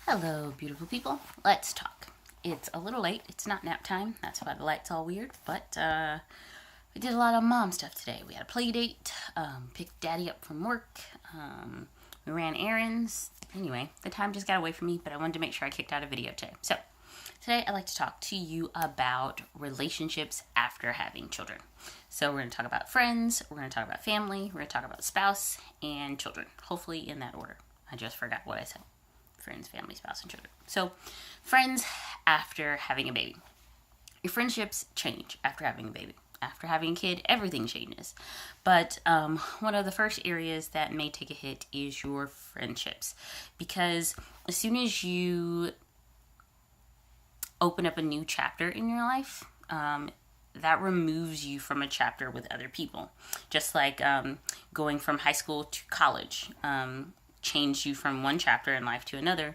Hello, beautiful people. Let's talk. It's a little late. It's not nap time. That's why the light's all weird. But we did a lot of mom stuff today. We had a play date, picked daddy up from work, we ran errands. Anyway, the time just got away from me, but I wanted to make sure I kicked out a video today. So, today I'd like to talk to you about relationships after having children. So, we're going to talk about friends, we're going to talk about family, we're going to talk about spouse, and children. Hopefully, in that order. I just forgot what I said. Friends, family, spouse, and children. So, friends after having a baby. Your friendships change after having a baby. After having a kid, everything changes. But one of the first areas that may take a hit is your friendships. Because as soon as you open up a new chapter in your life, that removes you from a chapter with other people. Just like going from high school to college. Changed you from one chapter in life to another.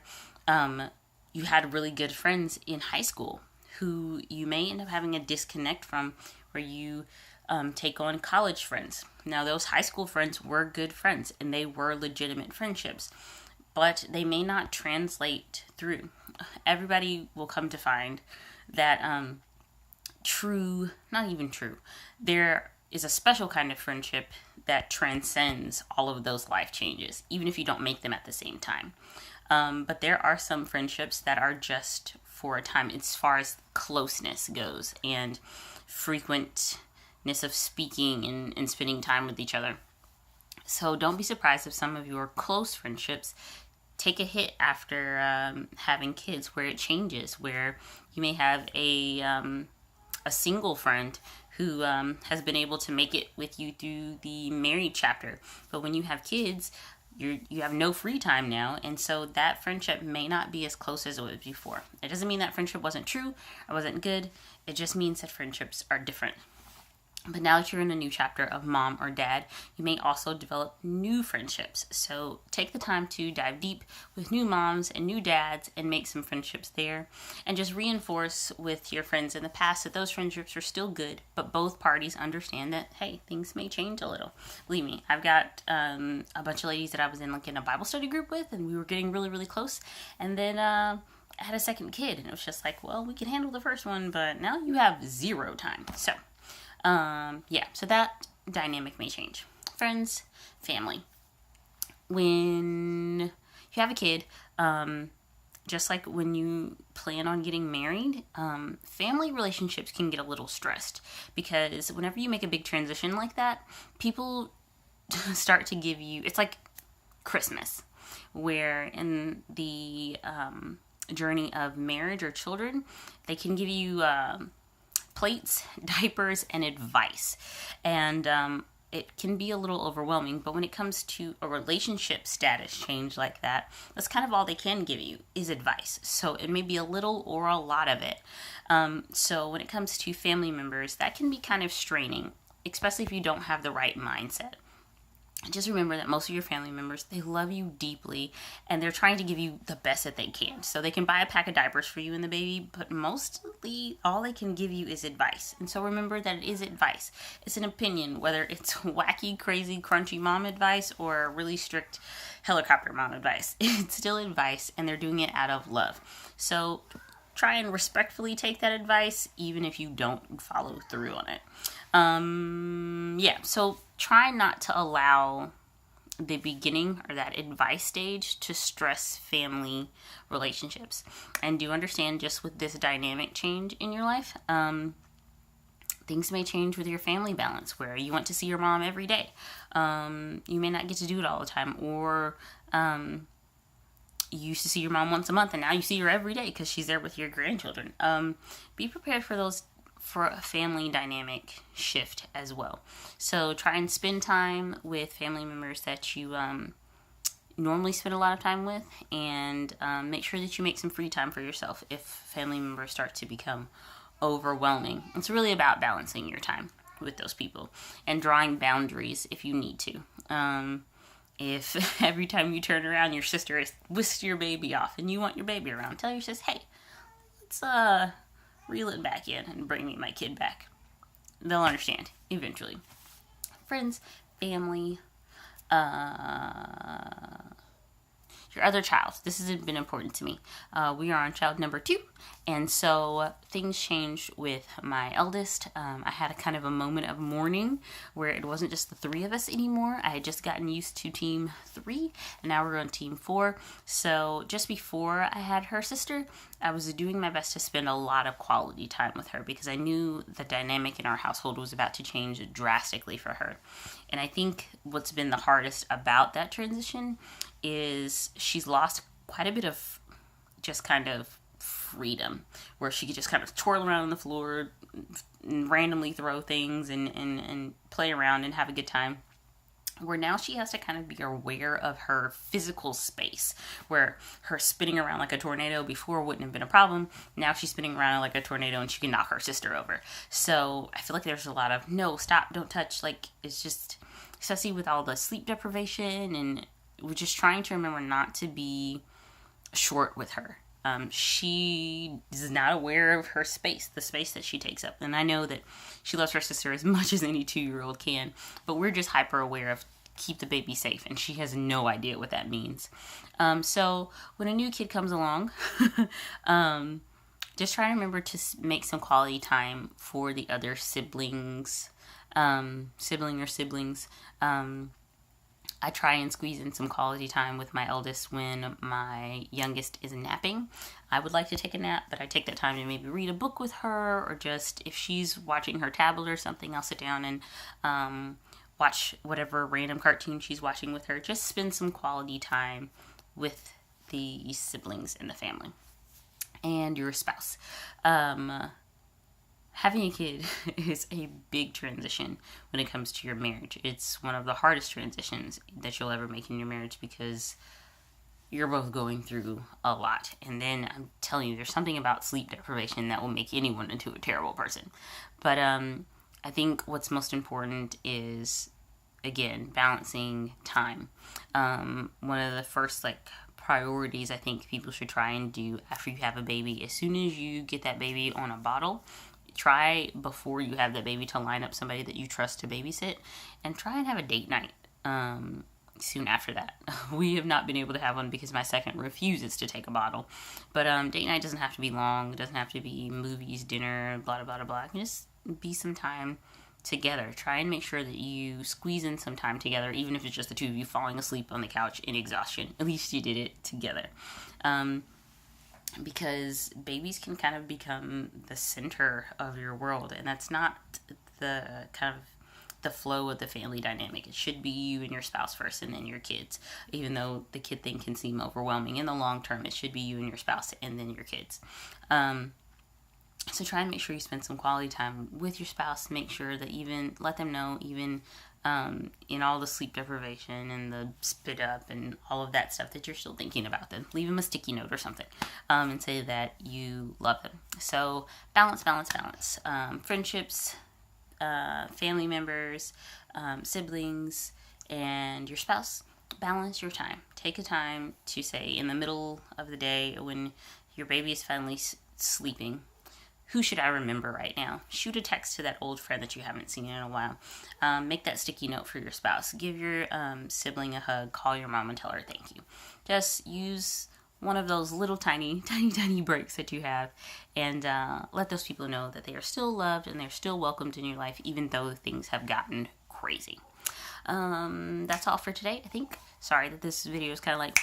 You had really good friends in high school who you may end up having a disconnect from, where you take on college friends. Now, those high school friends were good friends and they were legitimate friendships, but they may not translate through. Everybody will come to find that not even true, there is a special kind of friendship that transcends all of those life changes, even if you don't make them at the same time. But there are some friendships that are just for a time, as far as closeness goes and frequentness of speaking and spending time with each other. So don't be surprised if some of your close friendships take a hit after having kids, where it changes, where you may have a single friend who has been able to make it with you through the married chapter. But when you have kids, you have no free time now, and so that friendship may not be as close as it was before. It doesn't mean that friendship wasn't true or wasn't good. It just means that friendships are different. But now that you're in a new chapter of mom or dad, you may also develop new friendships. So take the time to dive deep with new moms and new dads and make some friendships there. And just reinforce with your friends in the past that those friendships are still good, but both parties understand that, hey, things may change a little. Believe me, I've got a bunch of ladies that I was in a Bible study group with, and we were getting really, really close. And then I had a second kid, and it was just like, well, we can handle the first one, but now you have zero time. So that dynamic may change. Friends, family. When you have a kid, just like when you plan on getting married, family relationships can get a little stressed, because whenever you make a big transition like that, people start to give you, it's like Christmas, where in the journey of marriage or children, they can give you plates, diapers, and advice. And it can be a little overwhelming, but when it comes to a relationship status change like that, that's kind of all they can give you is advice. So it may be a little or a lot of it. So when it comes to family members, that can be kind of straining, especially if you don't have the right mindset. Just remember that most of your family members, they love you deeply, and they're trying to give you the best that they can. So they can buy a pack of diapers for you and the baby, but mostly all they can give you is advice. And so remember that it is advice. It's an opinion, whether it's wacky, crazy, crunchy mom advice or really strict helicopter mom advice. It's still advice, and they're doing it out of love. So try and respectfully take that advice, even if you don't follow through on it. So try not to allow the beginning or that advice stage to stress family relationships. And do understand, just with this dynamic change in your life, things may change with your family balance, where you want to see your mom every day. You may not get to do it all the time, or you used to see your mom once a month and now you see her every day because she's there with your grandchildren. Be prepared for a family dynamic shift as well. So try and spend time with family members that you normally spend a lot of time with, and make sure that you make some free time for yourself if family members start to become overwhelming. It's really about balancing your time with those people and drawing boundaries if you need to. If every time you turn around your sister whisks your baby off and you want your baby around, tell your sis, hey, let's reel it back in and bring me my kid back. They'll understand eventually. Friends, family, your other child. This has been important to me. We are on child number 2, and so things changed with my eldest. I had a kind of a moment of mourning where it wasn't just the 3 of us anymore. I had just gotten used to team 3, and now we're on team 4. So just before I had her sister, I was doing my best to spend a lot of quality time with her because I knew the dynamic in our household was about to change drastically for her. And I think what's been the hardest about that transition is she's lost quite a bit of just kind of freedom, where she could just kind of twirl around on the floor and randomly throw things and play around and have a good time. Where now she has to kind of be aware of her physical space, where her spinning around like a tornado before wouldn't have been a problem. Now she's spinning around like a tornado and she can knock her sister over. So I feel like there's a lot of no, stop, don't touch. Like, it's just, especially with all the sleep deprivation, and we're just trying to remember not to be short with her. She is not aware of her space, the space that she takes up. And I know that she loves her sister as much as any 2-year-old can, but we're just hyper aware of keep the baby safe, and she has no idea what that means. So when a new kid comes along, just try to remember to make some quality time for the other siblings, sibling or siblings. I try and squeeze in some quality time with my eldest when my youngest is napping. I would like to take a nap, but I take that time to maybe read a book with her, or just if she's watching her tablet or something, I'll sit down and watch whatever random cartoon she's watching with her. Just spend some quality time with the siblings in the family and your spouse. Having a kid is a big transition when it comes to your marriage. It's one of the hardest transitions that you'll ever make in your marriage because you're both going through a lot. And then I'm telling you, there's something about sleep deprivation that will make anyone into a terrible person. But I think what's most important is, again, balancing time. One of the first priorities I think people should try and do after you have a baby, as soon as you get that baby on a bottle, try before you have the baby to line up somebody that you trust to babysit, and try and have a date night soon after that. We have not been able to have one because my second refuses to take a bottle. But date night doesn't have to be long. It doesn't have to be movies, dinner, blah, blah, blah, blah. It can just be some time together. Try and make sure that you squeeze in some time together, even if it's just the 2 of you falling asleep on the couch in exhaustion. At least you did it together. Because babies can kind of become the center of your world, and that's not the kind of the flow of the family dynamic. It should be you and your spouse first, and then your kids. Even though the kid thing can seem overwhelming, in the long term, it should be you and your spouse, and then your kids. So try and make sure you spend some quality time with your spouse. Make sure that let them know, even in all the sleep deprivation and the spit up and all of that stuff, that you're still thinking about them. Leave them a sticky note or something, and say that you love them. So balance. Friendships, family members, siblings, and your spouse. Balance your time. Take a time to say, in the middle of the day when your baby is finally sleeping, who should I remember right now? Shoot a text to that old friend that you haven't seen in a while. Make that sticky note for your spouse. Give your sibling a hug. Call your mom and tell her thank you. Just use one of those little tiny breaks that you have, and let those people know that they are still loved and they're still welcomed in your life, even though things have gotten crazy. That's all for today, I think. Sorry that this video is kind of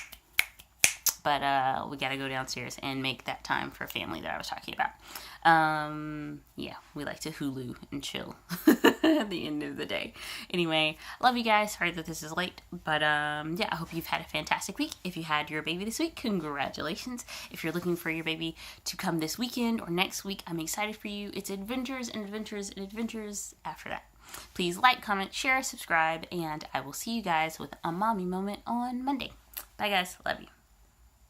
but we gotta go downstairs and make that time for family that I was talking about. Yeah, we like to Hulu and chill at the end of the day. Anyway, love you guys. Sorry that this is late, but yeah, I hope you've had a fantastic week. If you had your baby this week, congratulations. If you're looking for your baby to come this weekend or next week, I'm excited for you. It's adventures and adventures and adventures after that. Please like, comment, share, subscribe, and I will see you guys with a mommy moment on Monday. Bye guys, love you.